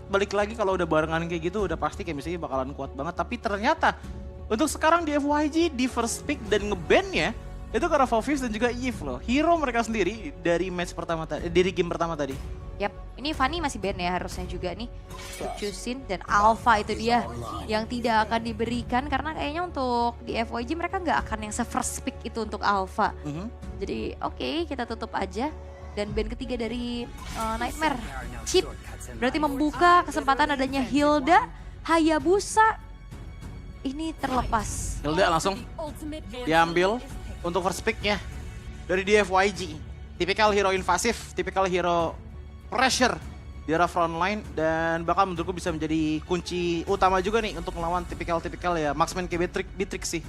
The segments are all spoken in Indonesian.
balik lagi kalau udah barengan kayak gitu udah pasti chemistry bakalan kuat banget. Tapi ternyata untuk sekarang di FYG di first pick dan ngebandnya itu karena Fofius dan juga Eve loh. Hero mereka sendiri dari match pertama tadi, dari game pertama tadi. Yap, ini Fanny masih ban ya harusnya juga nih. Chusin dan Alpha itu dia yang tidak akan diberikan karena kayaknya untuk di FYG mereka nggak akan yang se-first pick itu untuk Alpha. Jadi oke, kita tutup aja. Dan band ketiga dari Nightmare, Chip. Berarti membuka kesempatan adanya Hilda, Hayabusa. Ini terlepas. Hilda langsung diambil untuk first pick-nya dari di FYG. Tipikal hero invasif, tipikal hero pressure di arah frontline. Dan bakal menurutku bisa menjadi kunci utama juga nih untuk melawan tipikal-tipikal ya marksman kayak Beatrix sih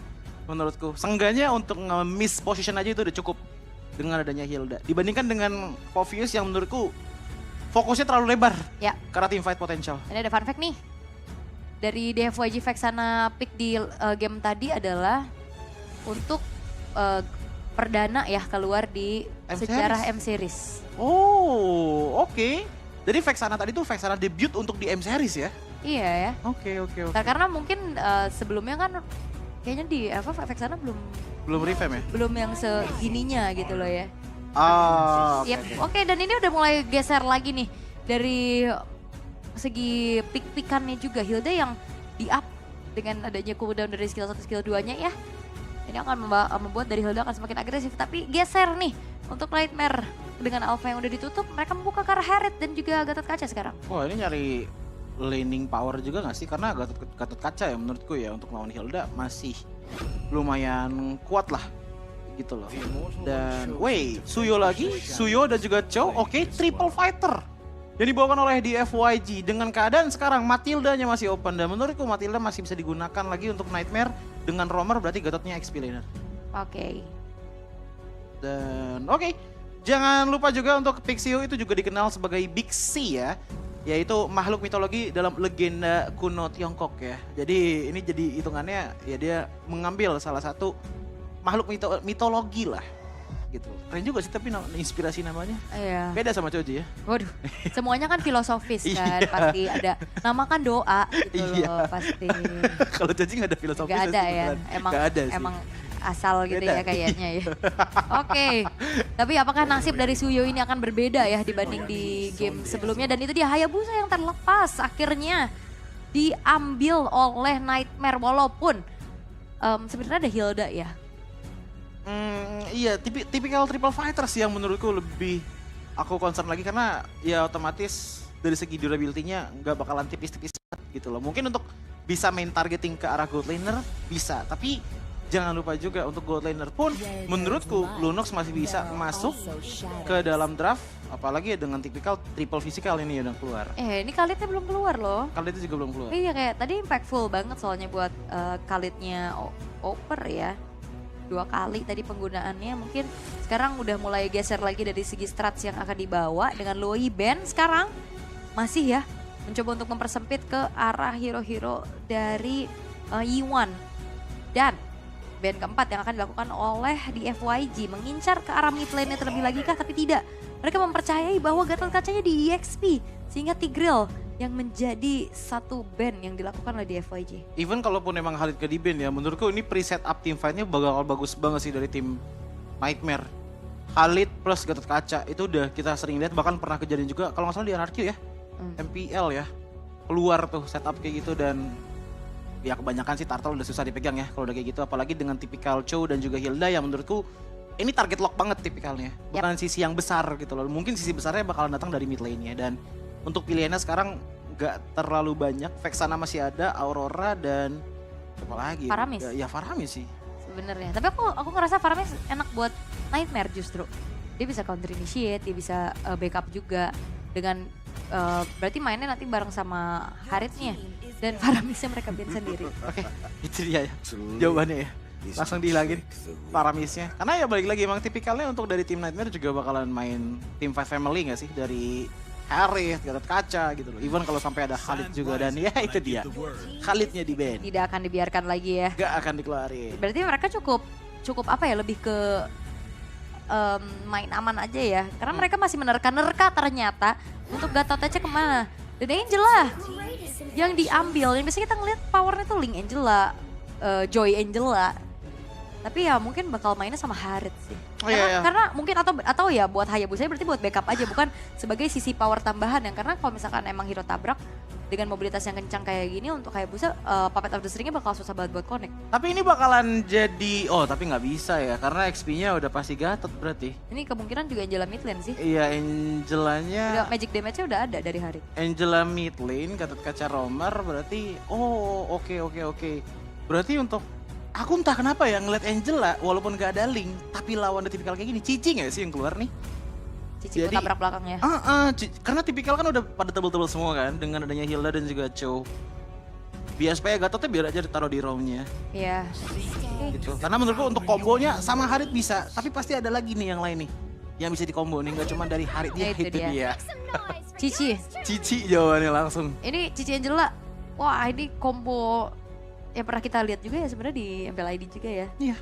menurutku. Seenggaknya untuk nge-miss position aja itu udah cukup dengan adanya Hilda. Dibandingkan dengan Fofius yang menurutku fokusnya terlalu lebar Ya. karena teamfight potential. Ini ada fun fact nih. Dari DFYG Vexana pick di game tadi adalah untuk perdana ya keluar di sejarah M-Series. Oh, oke. Jadi Vexana tadi tuh Vexana debut untuk di M-Series ya? Iya ya. Oke. Karena mungkin sebelumnya kan kayaknya di Vexana Belum revamp ya? belum yang segininya gitu loh ya. Ah, Yep. Oke, dan ini udah mulai geser lagi nih dari segi pick-pickannya juga. Hilda yang di-up dengan adanya cooldown dari skill 1 skill 2-nya ya. Ini akan membuat dari Hilda akan semakin agresif. Tapi geser nih untuk Nightmare dengan Alpha yang udah ditutup. Mereka membuka ke arah Harriet dan juga Gatot Kaca sekarang. wah ini nyari laning power juga gak sih? Karena Gatot Kaca ya menurutku ya untuk lawan Hilda masih lumayan kuat lah gitu loh. Dan Suyo lagi, Suyo dan juga Chow, oke, triple fighter yang dibawakan oleh di FYG. Dengan keadaan sekarang Matildanya masih open dan menurutku Matilda masih bisa digunakan lagi untuk Nightmare. Dengan Romer berarti Gatotnya XP laner. Oke. Dan jangan lupa juga untuk Pixio itu juga dikenal sebagai Big C ya. Yaitu makhluk mitologi dalam legenda kuno Tiongkok ya. Jadi ini jadi hitungannya ya dia mengambil salah satu makhluk mitologi lah gitu. Keren juga sih tapi inspirasi namanya. Iya. Beda sama Choji ya. Waduh, semuanya kan filosofis kan, Iya. pasti ada. Nama kan doa gitu Iya. loh, pasti. Kalau Choji nggak ada filosofis. Gak ada ya, Gak ada sih. emang asal gitu Beda. ya kayaknya ya. Oke, tapi apakah nasib dari Suyo ini akan berbeda ya dibanding di game sebelumnya? Dan itu dia Hayabusa yang terlepas akhirnya diambil oleh Nightmare walaupun sebenarnya ada Hilda ya. Iya, tipikal triple fighter sih yang menurutku lebih aku concern lagi karena ya otomatis dari segi durability-nya nggak bakalan tipis-tipis banget gitu loh. Mungkin untuk bisa main targeting ke arah gold laner bisa, tapi jangan lupa juga untuk gold laner pun menurutku Lunox masih bisa masuk ke dalam draft, apalagi dengan tipikal triple physical ini udah keluar. Ini Khalidnya belum keluar loh. Kali itu juga belum keluar. Iya kayak tadi impactful banget soalnya buat Khalidnya Oper ya. 2 kali tadi penggunaannya, mungkin sekarang udah mulai geser lagi dari segi strats yang akan dibawa dengan Loi Ben sekarang masih ya mencoba untuk mempersempit ke arah hero-hero dari Yi1 dan band keempat yang akan dilakukan oleh di FYG mengincar ke arah mid lane terlebih lagi kah, tapi tidak. Mereka mempercayai bahwa Gatot Kacanya di EXP sehingga Tigreal yang menjadi satu band yang dilakukan oleh di FYG. Even kalaupun emang Khalid ke di band ya, menurutku ini pre-set up team fight-nya bakal bagus banget sih dari tim Nightmare. Khalid plus Gatot Kaca itu udah kita sering lihat, bahkan pernah kejadian juga kalau nggak salah di RRQ ya, MPL ya, keluar tuh setup kayak gitu. Dan ya kebanyakan sih turtle udah susah dipegang ya kalau udah kayak gitu, apalagi dengan tipikal Chow dan juga Hilda yang menurutku ini target lock banget tipikalnya, bukan sisi yang besar gitu loh. Mungkin sisi besarnya bakalan datang dari mid lane-nya. Dan untuk pilihannya sekarang nggak terlalu banyak. Vexana masih ada, Aurora dan apa lagi? Faramis. Ya Faramis sih. Sebenarnya. Tapi aku ngerasa Faramis enak buat Nightmare justru. Dia bisa counter initiate, dia bisa backup juga dengan berarti mainnya nanti bareng sama Harithnya dan Faramisnya mereka bikin sendiri. Oke, itu dia ya jawabannya ya. Langsung dihilangin Faramisnya. Karena ya balik lagi emang tipikalnya untuk dari tim Nightmare juga bakalan main team fight family nggak sih, dari Harith, Gatot Kaca gitu loh. Even kalau sampai ada Khalid juga, dan ya itu dia. Khalidnya di band. Tidak akan dibiarkan lagi ya. Gak akan dikeluarin. Berarti mereka cukup apa ya, lebih ke main aman aja ya. Karena mereka masih menerka-nerka ternyata untuk Gatot aja kemana. Dan Angela yang diambil, yang biasanya kita ngeliat powernya tuh Link Angela, Joy Angela. Tapi ya mungkin bakal mainnya sama Harit sih. Oh, iya. Karena mungkin atau ya buat Hayabusa berarti buat backup aja, bukan sebagai sisi power tambahan yang karena kalau misalkan emang hero tabrak dengan mobilitas yang kencang kayak gini untuk Hayabusa Puppet of the String-nya bakal susah banget buat connect. Tapi ini bakalan jadi, tapi nggak bisa ya karena XP-nya udah pasti Gatot berarti. Ini kemungkinan juga Angela mid lane sih. Iya, Angelanya. Magic damage-nya udah ada dari Harit. Angela mid lane, Gatot Kaca Romer berarti, oke. Berarti untuk, aku entah kenapa ya ngeliat Angela walaupun gak ada Link, tapi lawan ada tipikal kayak gini, Cici gak sih yang keluar nih? Cici buat tabrak belakangnya. Karena tipikal kan udah pada tebel-tebel semua kan dengan adanya Hilda dan juga Cho. Biar supaya Gatotnya biar aja ditaruh di roamnya. Iya. Gitu. Karena menurutku untuk kombonya sama Harit bisa, tapi pasti ada lagi nih yang lain nih. Yang bisa dikombo nih, gak cuma dari Harit Nah, itu dia. Cici jawabannya langsung. Ini Cici Angela, wah ini combo yang pernah kita lihat juga ya sebenarnya di MPL ID juga ya. Iya.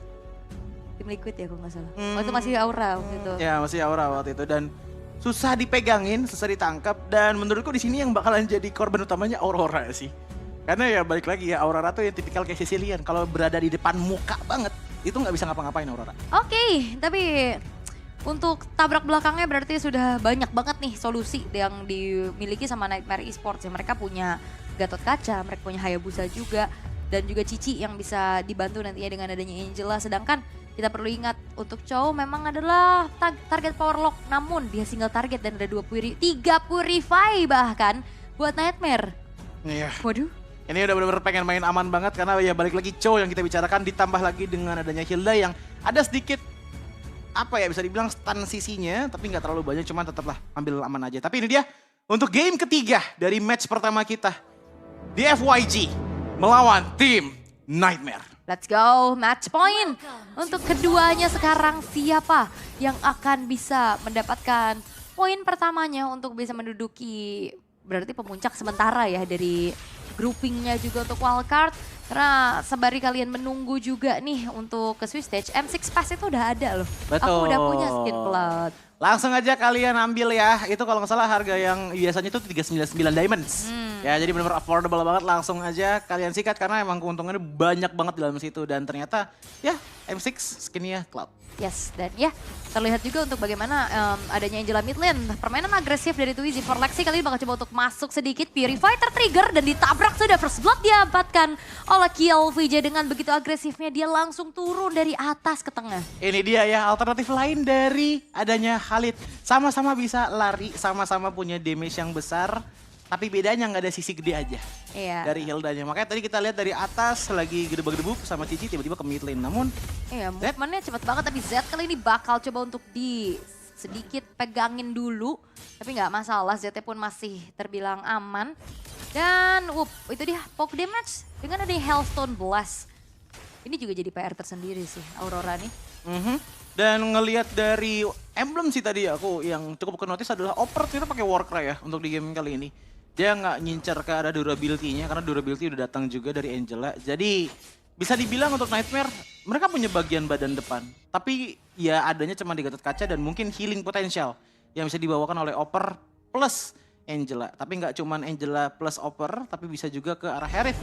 Tim Liquid ya kalau nggak salah. Waktu masih Aura waktu itu. Ya masih Aura waktu itu dan susah dipegangin, susah ditangkap dan menurutku di sini yang bakalan jadi korban utamanya Aurora sih. Karena ya balik lagi ya Aurora tuh yang tipikal kayak Sicilian, kalau berada di depan muka banget itu nggak bisa ngapa-ngapain Aurora. Oke, tapi untuk tabrak belakangnya berarti sudah banyak banget nih solusi yang dimiliki sama Nightmare Esports ya. Mereka punya Gatot Kaca, mereka punya Hayabusa juga. Dan juga Cici yang bisa dibantu nantinya dengan adanya Angela. Sedangkan kita perlu ingat untuk Chow memang adalah target power lock. Namun dia single target dan ada 3 purify bahkan buat Nightmare. Iya. Waduh. Ini udah bener-bener pengen main aman banget karena ya balik lagi Chow yang kita bicarakan ditambah lagi dengan adanya Hilda yang ada sedikit apa ya bisa dibilang stun sisinya tapi nggak terlalu banyak cuman tetaplah ambil aman aja. Tapi ini dia untuk game ketiga dari match pertama kita di FYG melawan tim Nightmare. Let's go, match point. Untuk keduanya sekarang siapa yang akan bisa mendapatkan poin pertamanya untuk bisa menduduki berarti pemuncak sementara ya dari groupingnya juga untuk wildcard. Karena sembari kalian menunggu juga nih untuk ke Swiss Stage, M6 Pass itu udah ada loh. Betul. Aku udah punya skin cloud. Langsung aja kalian ambil ya. Itu kalau nggak salah harga yang biasanya itu 399 diamonds. Ya jadi benar-benar affordable banget. Langsung aja kalian sikat karena emang keuntungannya banyak banget di dalam situ. Dan ternyata ya M6 skinnya cloud. Yes, dan ya terlihat juga untuk bagaimana adanya Angela mid lane. Permainan agresif dari Twizy for Lexi kali ini bakal coba untuk masuk sedikit. Purify tertrigger dan ditabrak sudah first blood diabatkan oleh Kiel VJ. Dengan begitu agresifnya dia langsung turun dari atas ke tengah. Ini dia ya alternatif lain dari adanya Khalid. Sama-sama bisa lari, sama-sama punya damage yang besar. Tapi bedanya nggak ada sisi gede aja dari Hildanya. Makanya tadi kita lihat dari atas lagi gedebak-gedebuk sama Cici tiba-tiba ke mid lane. Namun movementnya cepat banget tapi Z kali ini bakal coba untuk sedikit pegangin dulu. Tapi nggak masalah, Z pun masih terbilang aman. Dan itu dia poke damage dengan ada Hellstone Blast. Ini juga jadi PR tersendiri sih Aurora nih. Dan ngelihat dari emblem sih tadi aku yang cukup ke-notice adalah Oper ternyata pakai Warcry ya untuk di game kali ini. Dia nggak ngincar ke arah durability-nya karena durability udah datang juga dari Angela. Jadi bisa dibilang untuk Nightmare mereka punya bagian badan depan. Tapi ya adanya cuma di Gatot Kaca dan mungkin healing potential yang bisa dibawakan oleh Oper plus Angela. Tapi nggak cuma Angela plus Oper tapi bisa juga ke arah Harith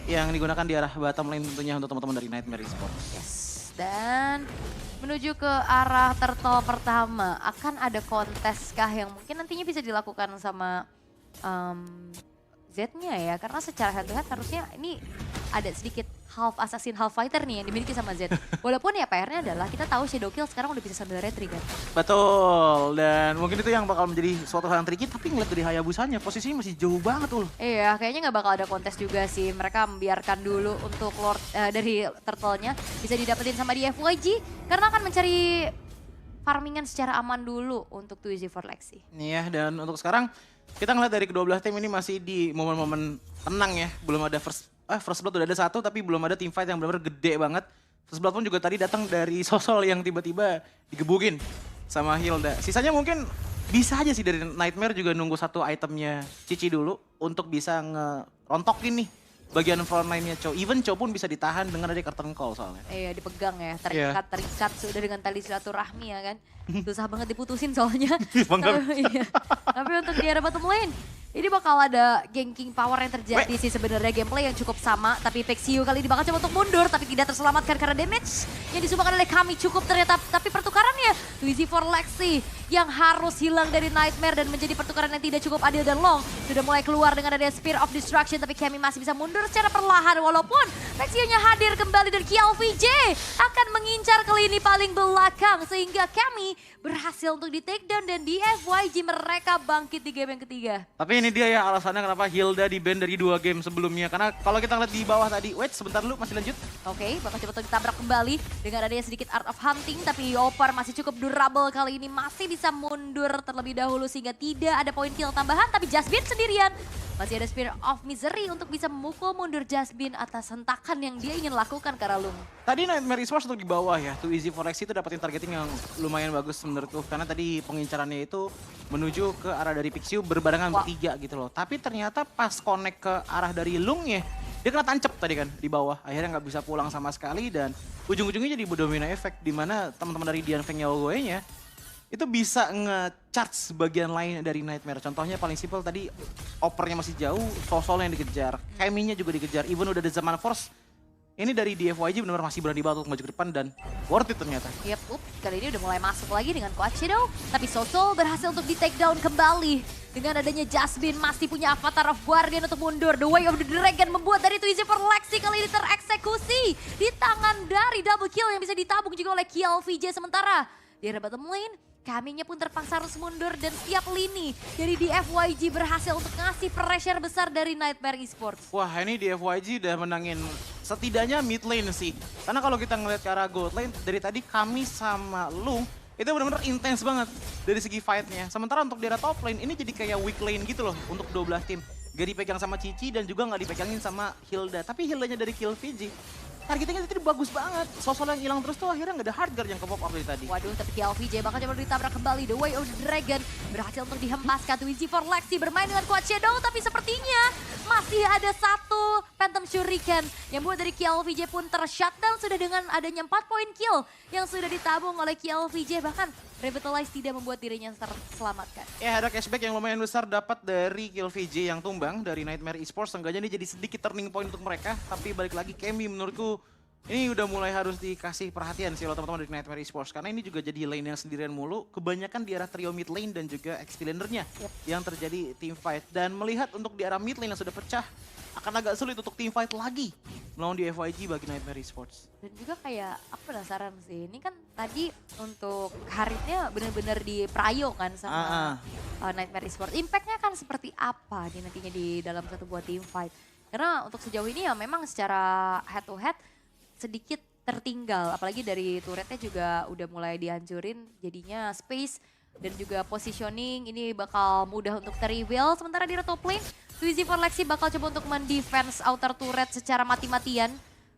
yang digunakan di arah bottom lane tentunya untuk teman-teman dari Nightmare Esports. Yes, dan menuju ke arah turtle pertama, akan ada kontes kah yang mungkin nantinya bisa dilakukan sama Z-nya ya? Karena secara head to head harusnya ini ada sedikit half assassin, half fighter nih yang dimiliki sama Z. Walaupun ya PR-nya adalah kita tahu Shadow Kill sekarang udah bisa sambil retry kan. Betul, dan mungkin itu yang bakal menjadi suatu hal yang tricky, tapi ngeliat dari Hayabusanya posisinya masih jauh banget tuh. Iya, kayaknya nggak bakal ada kontes juga sih. Mereka membiarkan dulu untuk Lord dari Turtle-nya bisa didapetin sama di FYG karena akan mencari farmingan secara aman dulu untuk Twizy for Lexi. Iya, dan untuk sekarang kita ngeliat dari kedua belah tim ini masih di momen-momen tenang ya. Belum ada first blood udah ada satu tapi belum ada team fight yang benar-benar gede banget. First blood pun juga tadi datang dari Sosol yang tiba-tiba digebukin sama Hilda. Sisanya mungkin bisa aja sih dari Nightmare juga nunggu satu itemnya Cici dulu untuk bisa ngerontokin nih bagian frontline-nya Chow. Even Chow pun bisa ditahan dengan ada curtain call soalnya. Iya dipegang ya, terikat sudah dengan tali silaturahmi ya kan. Susah banget diputusin soalnya. Iya. Tapi untuk di arah bottom lane, Ini bakal ada ganking power yang terjadi sih sebenarnya, gameplay yang cukup sama. Tapi Pexiu kali ini bakal coba untuk mundur, tapi tidak terselamatkan karena damage yang disumbangkan oleh kami cukup ternyata. Tapi pertukarannya, Twizy for Lexi yang harus hilang dari Nightmare dan menjadi pertukaran yang tidak cukup adil, dan Long sudah mulai keluar dengan ada Spear of Destruction. Tapi Kami masih bisa mundur secara perlahan walaupun Pexiu-nya hadir kembali dan KLVJ akan mengincar kali ini paling belakang. Sehingga Kami berhasil untuk di take down dan di FYG mereka bangkit di game yang ketiga. Tapi ini dia ya alasannya kenapa Hilda di ban dari 2 game sebelumnya. Karena kalau kita ngeliat di bawah tadi, wait sebentar dulu masih lanjut. Oke, bakal coba untuk ditabrak kembali dengan adanya sedikit art of hunting. Tapi Opar masih cukup durable kali ini, masih bisa mundur terlebih dahulu sehingga tidak ada poin kill tambahan. Tapi Jasmine sendirian, masih ada Spear of Misery untuk bisa memukul mundur Jasmine atas hentakan yang dia ingin lakukan ke arah Lung. Tadi Nightmare Esports untuk di bawah ya, Too Easy for Lexi itu dapetin targeting yang lumayan bagus menurutku. Karena tadi pengincarannya itu menuju ke arah dari Pixiu berbarengan bertiga gitu loh. Tapi ternyata pas connect ke arah dari Lungnya, dia kena tancap tadi kan di bawah. Akhirnya nggak bisa pulang sama sekali dan ujung-ujungnya jadi domino effect. Dimana teman-teman dari Dian Feng Yaogoe-nya itu bisa nge-charge bagian lain dari Nightmare. Contohnya paling simpel tadi, opernya masih jauh, Sosol yang dikejar, Kemi-nya juga dikejar, even udah ada Zaman Force. Ini dari DFYG benar-benar masih berani banget untuk maju ke depan dan worth it ternyata. Yep, kali ini udah mulai masuk lagi dengan Coach Shadow. Tapi Sosol berhasil untuk di take down kembali. Dengan adanya Jasmine masih punya Avatar of Guardian untuk mundur. The Way of the Dragon membuat dari Twizy for Lexi kali ini tereksekusi. Di tangan dari double kill yang bisa ditabung juga oleh KLVJ. Sementara di arah bottom lane, Kaminya pun terpaksa harus mundur dan setiap lini dari DFYG berhasil untuk ngasih pressure besar dari Nightmare Esports. Wah ini DFYG udah menangin setidaknya mid lane sih. Karena kalau kita ngeliat ke arah gold lane, dari tadi Kami sama Lung itu benar-benar intens banget dari segi fight-nya. Sementara untuk di arah top lane ini jadi kayak weak lane gitu loh untuk 12 tim. Gak dipegang sama Cici dan juga gak dipegangin sama Hilda. Tapi Hildanya dari KLVJ, targetingnya itu bagus banget. Sosol yang hilang terus tuh akhirnya nggak ada hard guard yang ke pop up dari tadi. Waduh, tapi KLVJ bakal coba ditabrak kembali. The Way of the Dragon berhasil untuk dihempaskan. Twizy for Lexi bermain dengan Quad Shadow, tapi sepertinya masih ada satu Phantom Shuriken yang buat dari KLVJ pun tershutdown sudah dengan adanya 4 poin kill yang sudah ditabung oleh KLVJ. Bahkan Revitalize tidak membuat dirinya terselamatkan. Ya ada cashback yang lumayan besar dapat dari KLVJ yang tumbang dari Nightmare Esports. Seenggaknya ini jadi sedikit turning point untuk mereka. Tapi balik lagi Kemi menurutku ini udah mulai harus dikasih perhatian sih oleh teman-teman dari Nightmare Esports. Karena ini juga jadi lane yang sendirian mulu. Kebanyakan di arah trio mid lane dan juga XP lanernya yang terjadi team fight. Dan melihat untuk di arah mid lane yang sudah pecah, akan agak sulit untuk team fight lagi melawan di FYG bagi Nightmare Esports. Dan juga kayak aku penasaran sih, ini kan tadi untuk Haritnya benar-benar di prayo kan sama Nightmare Esports. Impact-nya kan seperti apa di nantinya di dalam satu buah team fight. Karena untuk sejauh ini ya memang secara head to head sedikit tertinggal. Apalagi dari turretnya juga udah mulai dihancurin, jadinya space dan juga positioning ini bakal mudah untuk ter-reveal. Sementara di top lane, Twizy for Lexi bakal coba untuk mendefense outer turret secara mati-matian.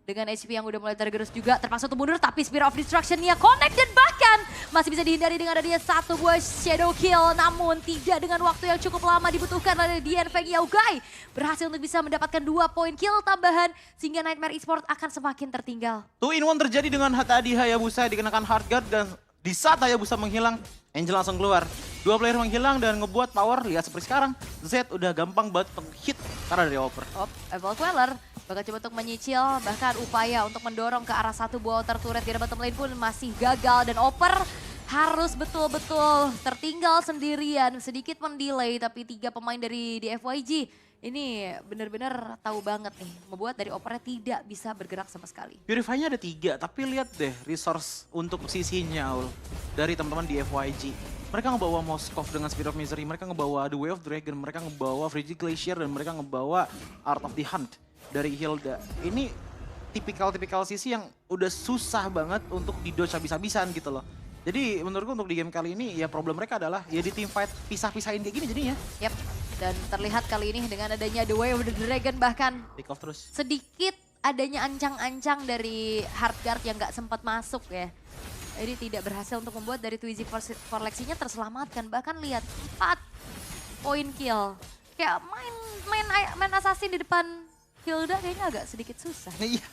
Dengan HP yang udah mulai tergerus juga, terpaksa untuk mundur, tapi Spear of Destruction-nya connect dan bahkan masih bisa dihindari dengan adanya satu buah shadow kill. Namun tidak dengan waktu yang cukup lama dibutuhkan oleh Dian Feng Yaogoe. Berhasil untuk bisa mendapatkan 2 poin kill tambahan sehingga Nightmare Esports akan semakin tertinggal. 2-in-1 terjadi dengan tadi Hayabusa dikenakan hard guard dan di saat Hayabusa menghilang, Angel langsung keluar. 2 player menghilang dan ngebuat power, lihat seperti sekarang. Z udah gampang banget hit karena dari Oper. Evil Queller bakal coba untuk menyicil, bahkan upaya untuk mendorong ke arah satu buah outer turret di bottom lane pun masih gagal. Dan Oper harus betul-betul tertinggal sendirian, sedikit mendelay. Tapi 3 pemain dari DFYG ini benar-benar tahu banget nih, membuat dari Opernya tidak bisa bergerak sama sekali. Purify-nya ada 3, tapi lihat deh resource untuk sisinya Ul, dari teman-teman di FYG. Mereka ngebawa Moskov dengan Spear of Misery, mereka ngebawa The Way of Dragon, mereka ngebawa Frigid Glacier, dan mereka ngebawa Art of the Hunt dari Hilda. Ini tipikal-tipikal sisi yang udah susah banget untuk di-dodge habis-habisan gitu loh. Jadi menurutku untuk di game kali ini ya problem mereka adalah ya di team fight pisah-pisahin kayak gini jadinya. Yap, dan terlihat kali ini dengan adanya The Way of the Dragon bahkan Pick off terus. sedikit adanya ancang-ancang dari Hardguard yang gak sempat masuk ya. Jadi tidak berhasil untuk membuat dari Twizy for Lexi-nya terselamatkan. Bahkan lihat 4 poin kill. Kayak main assassin di depan Hilda kayaknya agak sedikit susah. Iya,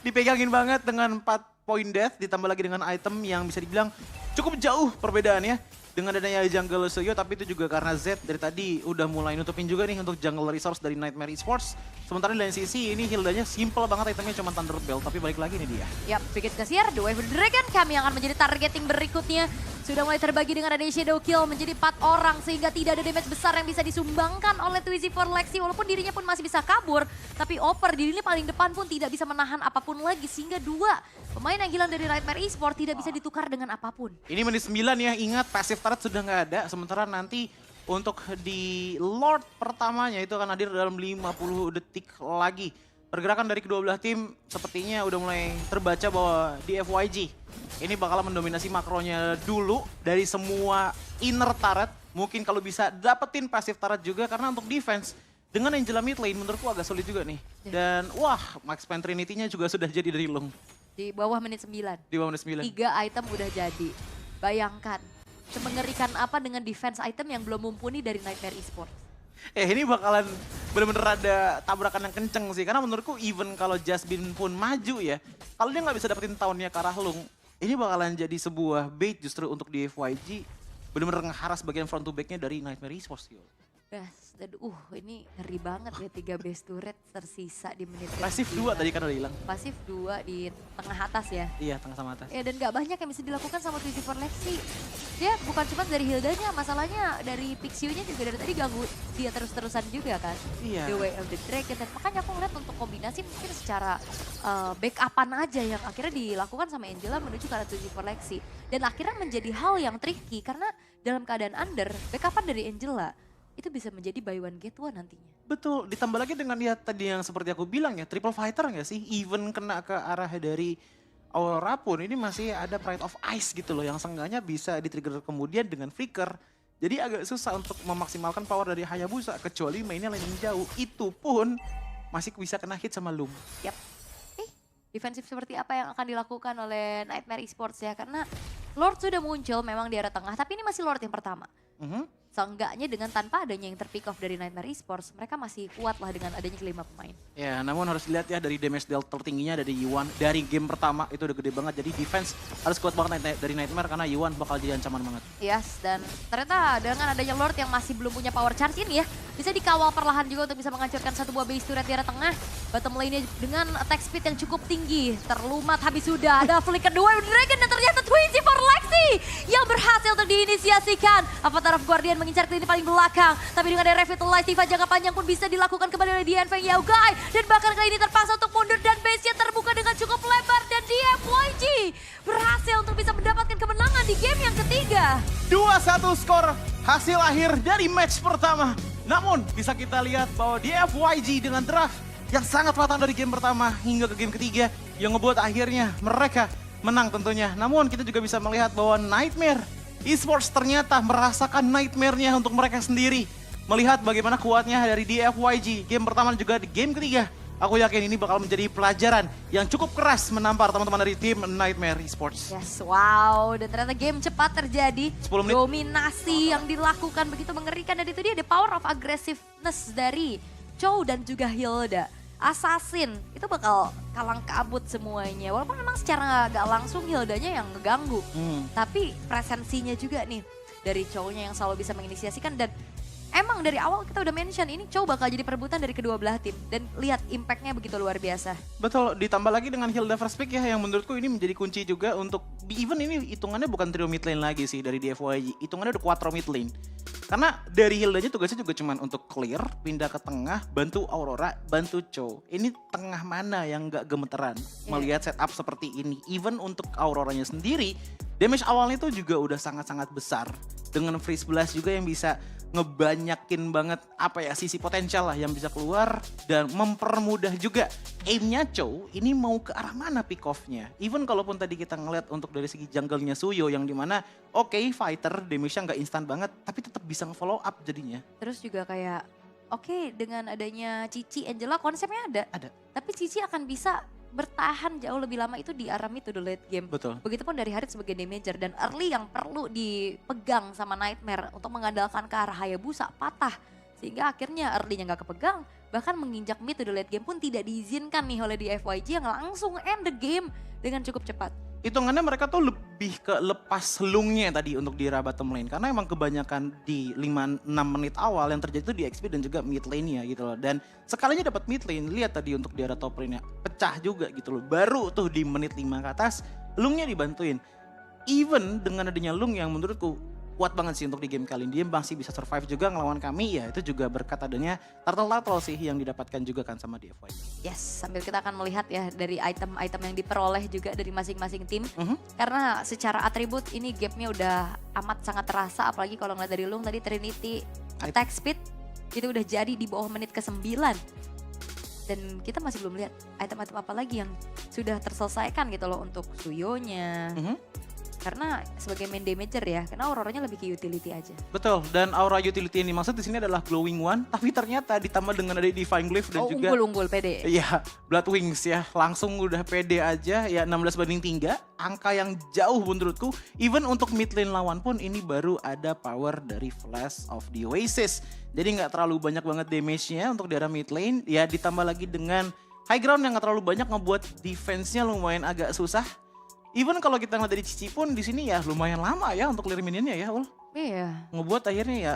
dipegangin banget dengan 4 poin death ditambah lagi dengan item yang bisa dibilang cukup jauh perbedaannya. dengan adanya jungle Suyo, tapi itu juga karena Z dari tadi udah mulai nutupin juga nih untuk jungle resource dari Nightmare Esports. Sementara di lain sisi ini Hildanya simple banget, itemnya cuma Thunder Belt, tapi balik lagi nih dia. Yap, sedikit kasiar, The Wyvern Dragon kami akan menjadi targeting berikutnya. Sudah mulai terbagi dengan adanya Shadow Kill menjadi 4 orang sehingga tidak ada damage besar yang bisa disumbangkan oleh Twizy for Lexi walaupun dirinya pun masih bisa kabur. Tapi Oper di lini paling depan pun tidak bisa menahan apapun lagi sehingga 2 pemain yang hilang dari Nightmare Esports tidak bisa ditukar dengan apapun. Ini menit 9 ya, ingat passive turret sudah nggak ada, sementara nanti untuk di Lord pertamanya itu akan hadir dalam 50 detik lagi. Pergerakan dari kedua belah tim sepertinya udah mulai terbaca bahwa di FYG ini bakal mendominasi makronya dulu dari semua inner turret. Mungkin kalau bisa dapetin passive turret juga karena untuk defense dengan Angela mid lane menurutku agak sulit juga nih. Dan wah, Max Pen Trinity-nya juga sudah jadi dari Lung. Di bawah menit 9. Di bawah menit 9. 3 item udah jadi. Bayangkan, semengerikan apa dengan defense item yang belum mumpuni dari Nightmare Esports. Ini bakalan bener-bener ada tabrakan yang kenceng sih. Karena menurutku even kalau Jasmine pun maju ya, kalau dia nggak bisa dapetin tahunnya ke arah Lung, ini bakalan jadi sebuah bait justru untuk di FYG. Bener-bener ngeharas bagian front to back-nya dari Nightmare Esports. Dan ini ngeri banget ya 3 base turret tersisa di menit Pasif 2 tadi kan udah hilang. Pasif 2 di tengah atas ya. Iya, tengah sama atas. Ya dan gak banyak yang bisa dilakukan sama Twizy for Lexi. Dia bukan cuma dari Hildanya, masalahnya dari Pixie-nya juga dari tadi ganggu dia terus-terusan juga kan. Iya. The Way of the Dragon. Dan makanya aku ngeliat untuk kombinasi mungkin secara backup-an aja yang akhirnya dilakukan sama Angela menuju ke arah Twizy for Lexi. Dan akhirnya menjadi hal yang tricky karena dalam keadaan under, backup-an dari Angela itu bisa menjadi buy one get one nantinya. Betul, ditambah lagi dengan ya tadi yang seperti aku bilang ya, triple fighter nggak sih? Even kena ke arah dari Aurora pun ini masih ada Pride of Ice gitu loh, yang seenggaknya bisa di-trigger kemudian dengan flicker. Jadi agak susah untuk memaksimalkan power dari Hayabusa, kecuali mainnya landing jauh. Itu pun masih bisa kena hit sama Loom. Yap. Defensif seperti apa yang akan dilakukan oleh Nightmare Esports ya? Karena Lord sudah muncul memang di area tengah, tapi ini masih Lord yang pertama. Seenggaknya dengan tanpa adanya yang terpick off dari Nightmare Esports, mereka masih kuat lah dengan adanya kelima pemain. Ya, namun harus dilihat ya dari damage deal tertingginya dari Yuan. Dari game pertama itu udah gede banget, jadi defense harus kuat banget dari Nightmare karena Yuan bakal jadi ancaman banget. Yes, dan ternyata dengan adanya Lord yang masih belum punya power charge ini ya, bisa dikawal perlahan juga untuk bisa menghancurkan satu buah base turret di area tengah. Bottom lane-nya dengan attack speed yang cukup tinggi, terlumat habis sudah. Ada flicker dua Dragon dan ternyata Twizy for Lexi yang berhasil untuk diinisiasikan. Avatar of Guardian mengincar ke lini paling belakang. Tapi dengan ada Revitalize, Tifa jangka panjang pun bisa dilakukan kembali oleh Dian Feng Yao Gai. Dan bahkan kali ini terpaksa untuk mundur dan base-nya terbuka dengan cukup lebar. Dan DFYG berhasil untuk bisa mendapatkan kemenangan di game yang ketiga. 2-1 skor hasil akhir dari match pertama. Namun bisa kita lihat bahwa DFYG dengan draft yang sangat matang dari game pertama hingga ke game ketiga yang ngebuat akhirnya mereka menang tentunya. Namun kita juga bisa melihat bahwa Nightmare Esports ternyata merasakan nightmare-nya untuk mereka sendiri. Melihat bagaimana kuatnya dari DFYG game pertama dan juga di game ketiga. Aku yakin ini bakal menjadi pelajaran yang cukup keras menampar teman-teman dari tim Nightmare Esports. Yes, wow. Dan ternyata game cepat terjadi. 10 menit. Dominasi yang dilakukan begitu mengerikan. Dan itu dia the power of aggressiveness dari Chow dan juga Hilda. Assassin itu bakal kalang kabut semuanya. Walaupun memang secara gak langsung Hildanya yang ngeganggu. Tapi presensinya juga nih dari Chow-nya yang selalu bisa menginisiasikan. Dan emang dari awal kita udah mention ini Chow bakal jadi perebutan dari kedua belah tim. Dan lihat impact-nya begitu luar biasa. Betul, ditambah lagi dengan Hilda first pick ya yang menurutku ini menjadi kunci juga untuk even ini hitungannya bukan trio mid lane lagi sih dari DFYG. Hitungannya udah quattro mid lane. Karena dari Hildanya tugasnya juga cuma untuk clear, pindah ke tengah, bantu Aurora, bantu Chow. Ini tengah mana yang gak gemeteran melihat setup seperti ini. Even untuk Auroranya sendiri, damage awalnya itu juga udah sangat-sangat besar. Dengan freeze blast juga yang bisa ngebanyakin banget apa ya sisi potensial lah yang bisa keluar dan mempermudah juga aimnya Chow ini mau ke arah mana pick off-nya. Even kalaupun tadi kita ngeliat untuk dari segi jungle-nya Suyo yang dimana oke, fighter damage-nya nggak instan banget tapi tetap bisa nge-follow up jadinya. Terus juga kayak oke, dengan adanya Cici Angela konsepnya ada. Tapi Cici akan bisa bertahan jauh lebih lama itu di arah mid to the late game. Betul. Begitupun dari Harit sebagai damager dan early yang perlu dipegang sama Nightmare untuk mengandalkan ke arah Hayabusa patah. Sehingga akhirnya early-nya gak kepegang, bahkan menginjak mid to the late game pun tidak diizinkan nih oleh DFYG yang langsung end the game dengan cukup cepat. Hitungannya mereka tuh lebih ke lepas lungnya tadi untuk di era bottom lane. Karena emang kebanyakan di 5-6 menit awal yang terjadi itu di XP dan juga mid lane-nya gitu loh. Dan sekalinya dapat mid lane, lihat tadi untuk di era top lane-nya pecah juga gitu loh. Baru tuh di menit 5 ke atas, lungnya dibantuin. Even dengan adanya lung yang menurutku kuat banget sih untuk di game kali ini. Dia masih bisa survive juga ngelawan kami, ya itu juga berkat adanya turtle sih yang didapatkan juga kan sama DFY. Yes, sambil kita akan melihat ya dari item-item yang diperoleh juga dari masing-masing tim. Karena secara atribut ini gapnya udah amat sangat terasa, apalagi kalau ngeliat dari Lung tadi Trinity attack speed itu udah jadi di bawah menit ke-9. Dan kita masih belum lihat item-item apa lagi yang sudah terselesaikan gitu loh untuk Suyonya. Karena sebagai main damager ya, karena auroranya lebih ke utility aja. Betul, dan aura utility yang dimaksud di sini adalah glowing one, tapi ternyata ditambah dengan ada divine glyph dan juga unggul pede. Iya, blood wings ya, langsung udah pede aja ya 16/3, angka yang jauh menurutku. Even untuk mid lane lawan pun ini baru ada power dari Flash of the Oasis. Jadi nggak terlalu banyak banget damage-nya untuk daerah mid lane, ya ditambah lagi dengan high ground yang nggak terlalu banyak ngebuat defense-nya lumayan agak susah. Even kalau kita ngeliat dari Cici pun di sini ya lumayan lama ya untuk clear minionnya ya, Ul. Iya. Ngebuat akhirnya ya